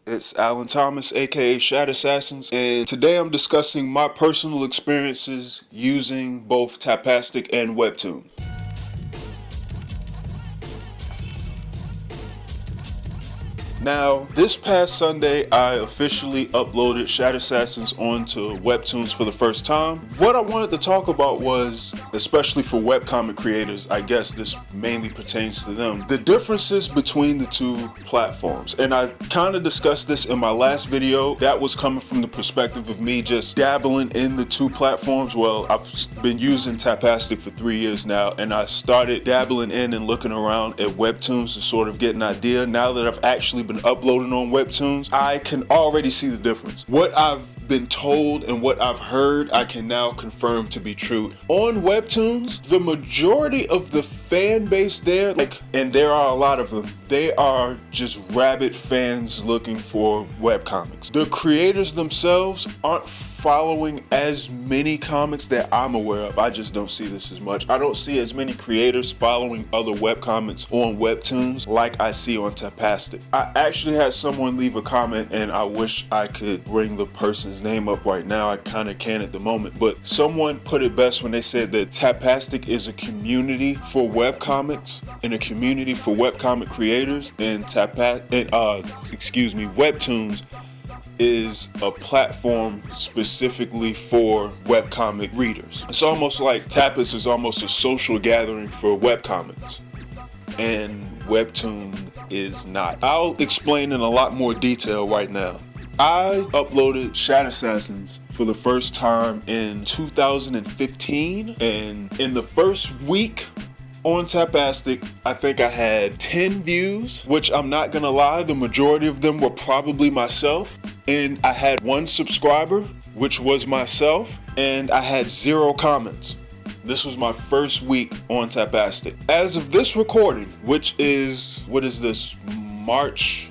It's Alan Thomas, aka Shat Assassins, and today I'm discussing my personal experiences using both Tapastic and Webtoon. Now, this past Sunday, I officially uploaded Shat Assassins onto Webtoons for the first time. What I wanted to talk about was, especially for webcomic creators, I guess this mainly pertains to them, the differences between the two platforms. And I kind of discussed this in my last video. That was coming from the perspective of me just dabbling in the two platforms. Well, I've been using Tapastic for 3 years now, and I started dabbling in and looking around at Webtoons to sort of get an idea. Now that I've actually been uploading on Webtoons, I can already see the difference. What I've been told and what I've heard, I can now confirm to be true. On Webtoons, the majority of the fan base there, and there are a lot of them, they are just rabid fans looking for webcomics. The creators themselves aren't following as many comics that I'm aware of. I just don't see this as much. I don't see as many creators following other webcomics on Webtoons like I see on Tapastic. I actually had someone leave a comment, and I wish I could bring the person's name up right now. I kind of can't at the moment, but someone put it best when they said that Tapastic is a community for webcomics and a community for webcomic creators, and Webtoons is a platform specifically for webcomic readers. It's almost like Tapas is almost a social gathering for webcomics, and Webtoon is not. I'll explain in a lot more detail right now. I uploaded Shat Assassins for the first time in 2015, and in the first week on Tapastic, I think I had 10 views, which I'm not gonna lie, the majority of them were probably myself. And I had 1 subscriber, which was myself, and I had 0 comments. This was my first week on Tapastic. As of this recording, which is, March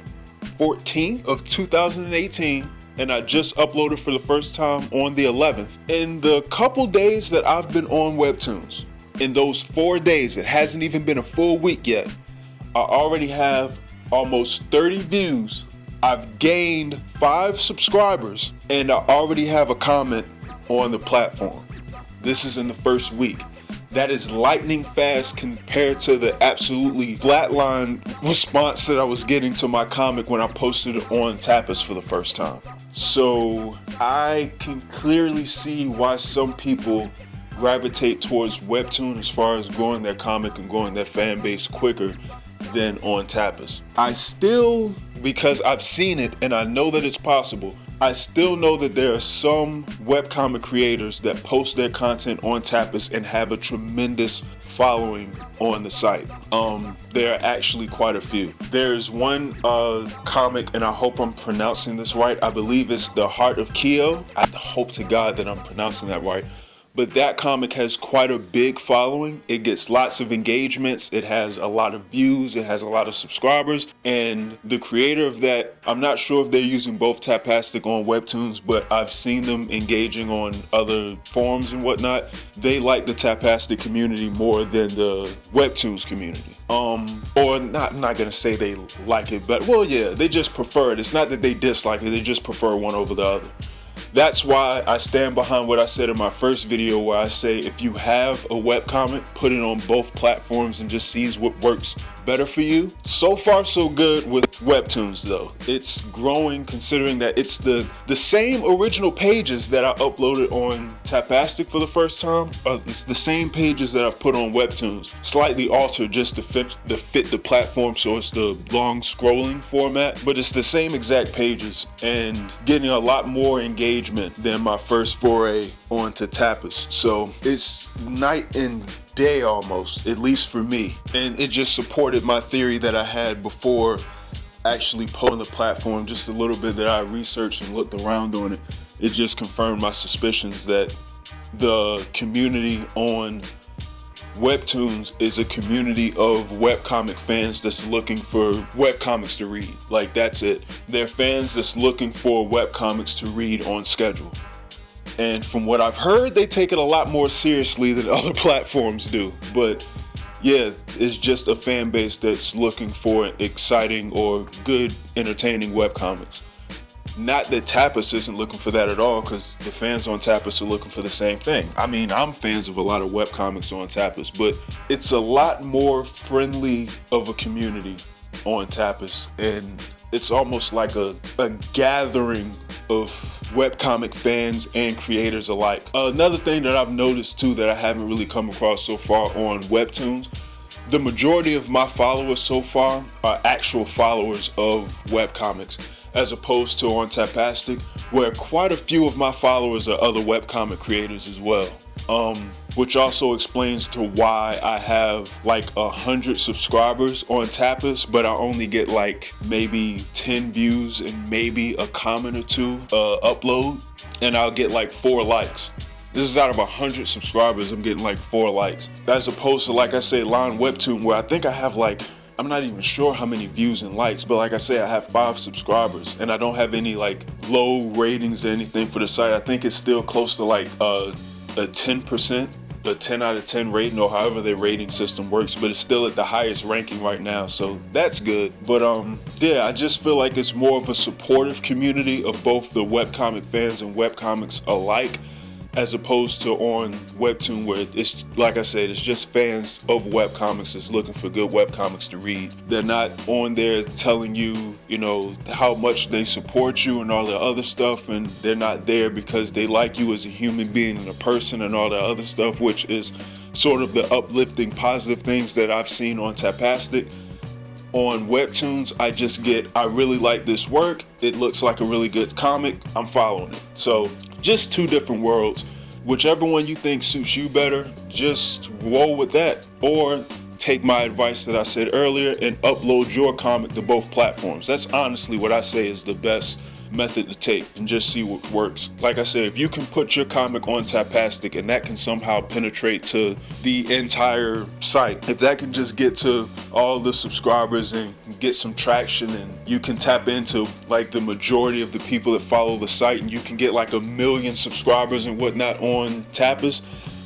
14th of 2018, and I just uploaded for the first time on the 11th. In the couple days that I've been on Webtoons, in those 4 days, it hasn't even been a full week yet, I already have almost 30 views. I've gained 5 subscribers, and I already have a comment on the platform. This is in the first week. That is lightning fast compared to the absolutely flatline response that I was getting to my comic when I posted it on Tapas for the first time. So I can clearly see why some people gravitate towards Webtoon as far as growing their comic and growing their fan base quicker than on Tapas. I still, because I've seen it and I know that it's possible, I still know that there are some webcomic creators that post their content on Tapas and have a tremendous following on the site. There are actually quite a few. There's one comic, and I hope I'm pronouncing this right. I believe it's The Heart of Kyo. I hope to God that I'm pronouncing that right. But that comic has quite a big following. It gets lots of engagements. It has a lot of views. It has a lot of subscribers. And the creator of that, I'm not sure if they're using both Tapastic on Webtoons, but I've seen them engaging on other forums and whatnot. They like the Tapastic community more than the Webtoons community. Or not, I'm not gonna say they like it, but well, yeah, they just prefer it. It's not that they dislike it, they just prefer one over the other. That's why I stand behind what I said in my first video, where I say if you have a webcomic, put it on both platforms and just sees what works better for you. So far so good with Webtoons though. It's growing, considering that it's the same original pages that I uploaded on Tapastic for the first time. It's the same pages that I've put on Webtoons, slightly altered just to fit the platform, so it's the long scrolling format, but it's the same exact pages and getting a lot more engagement than my first foray onto Tapas. So it's night and day almost, at least for me, and it just supported my theory that I had before actually posting the platform. Just a little bit that I researched and looked around on it, it just confirmed my suspicions that the community on Webtoons is a community of webcomic fans that's looking for webcomics to read. Like, that's it. They're fans that's looking for webcomics to read on schedule. And from what I've heard, they take it a lot more seriously than other platforms do. But yeah, it's just a fan base that's looking for exciting or good, entertaining webcomics. Not that Tapas isn't looking for that at all, because the fans on Tapas are looking for the same thing. I mean, I'm fans of a lot of webcomics on Tapas, but it's a lot more friendly of a community on Tapas, and it's almost like a gathering of webcomic fans and creators alike. Another thing that I've noticed too that I haven't really come across so far on Webtoons, the majority of my followers so far are actual followers of webcomics, as opposed to on Tapastic, where quite a few of my followers are other webcomic creators as well. Which also explains to why I have like 100 subscribers on Tapas, but I only get like maybe 10 views and maybe a comment or two upload, and I'll get like 4 likes. This is out of 100 subscribers, I'm getting like 4 likes. As opposed to, like I say, Line Webtoon, where I think I have like, I'm not even sure how many views and likes, but like I say, I have 5 subscribers, and I don't have any like low ratings or anything for the site. I think it's still close to like a 10%, a 10 out of 10 rating, or however their rating system works, but it's still at the highest ranking right now, so that's good. But yeah, I just feel like it's more of a supportive community of both the webcomic fans and webcomics alike, as opposed to on Webtoon, where it's, like I said, it's just fans of webcomics that's looking for good webcomics to read. They're not on there telling you, you know, how much they support you and all the other stuff, and they're not there because they like you as a human being and a person and all the other stuff, which is sort of the uplifting, positive things that I've seen on Tapastic. On Webtoons, I really like this work. It looks like a really good comic. I'm following it. So just 2 different worlds. Whichever one you think suits you better, just roll with that. Or take my advice that I said earlier and upload your comic to both platforms. That's honestly what I say is the best method to take, and just see what works. Like I said, if you can put your comic on Tapastic and that can somehow penetrate to the entire site, if that can just get to all the subscribers and get some traction, and you can tap into like the majority of the people that follow the site, and you can get like 1 million subscribers and whatnot on Tapas,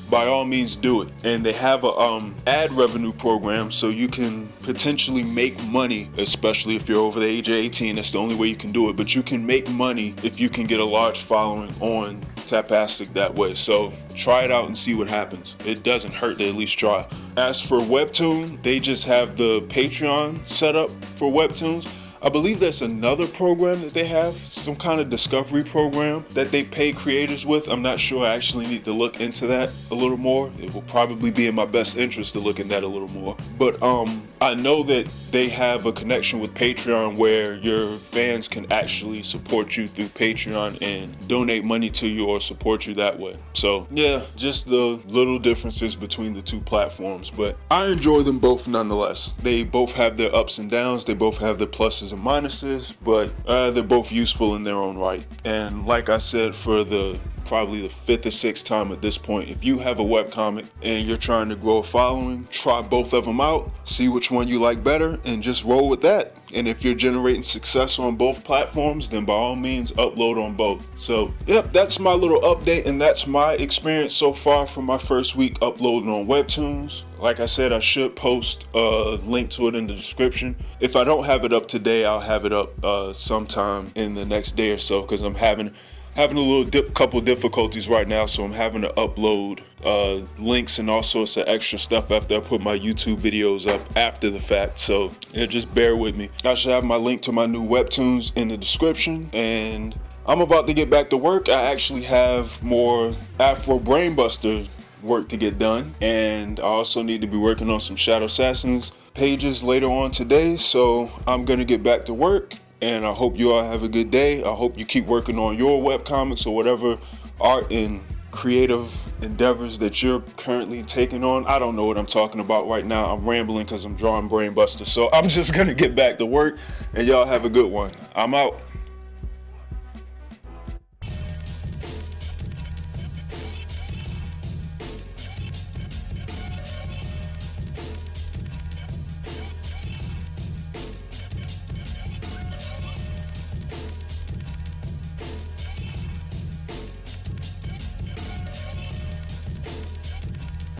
by all means do it. And they have a ad revenue program, so you can potentially make money, especially if you're over the age of 18. That's the only way you can do it, but you can make money if you can get a large following on Tapastic that way. So try it out and see what happens. It doesn't hurt to at least try. As for Webtoon, they just have the Patreon set up for Webtoons. I believe there's another program that they have, some kind of discovery program that they pay creators with. I'm not sure. I actually need to look into that a little more. It will probably be in my best interest to look into that a little more. But I know that they have a connection with Patreon where your fans can actually support you through Patreon and donate money to you or support you that way. So yeah, just the little differences between the 2 platforms, but I enjoy them both nonetheless. They both have their ups and downs. They both have their pluses and minuses, but they're both useful in their own right. And like I said, for probably the 5th or 6th time at this point, if you have a webcomic and you're trying to grow a following, try both of them out, see which one you like better, and just roll with that. And if you're generating success on both platforms, then by all means upload on both. So yep, that's my little update, and that's my experience so far from my first week uploading on Webtoons. Like I said, I should post a link to it in the description. If I don't have it up today, I'll have it up sometime in the next day or so, because I'm having a couple difficulties right now, so I'm having to upload links and all sorts of extra stuff after I put my YouTube videos up after the fact. So yeah, just bear with me. I should have my link to my new Webtoons in the description, and I'm about to get back to work. I actually have more Afro Brainbuster work to get done, and I also need to be working on some Shadow Assassins pages later on today. So I'm gonna get back to work, and I hope you all have a good day. I hope you keep working on your webcomics or whatever art and creative endeavors that you're currently taking on. I don't know what I'm talking about right now. I'm rambling because I'm drawing Brainbuster. So I'm just gonna get back to work, and y'all have a good one. I'm out.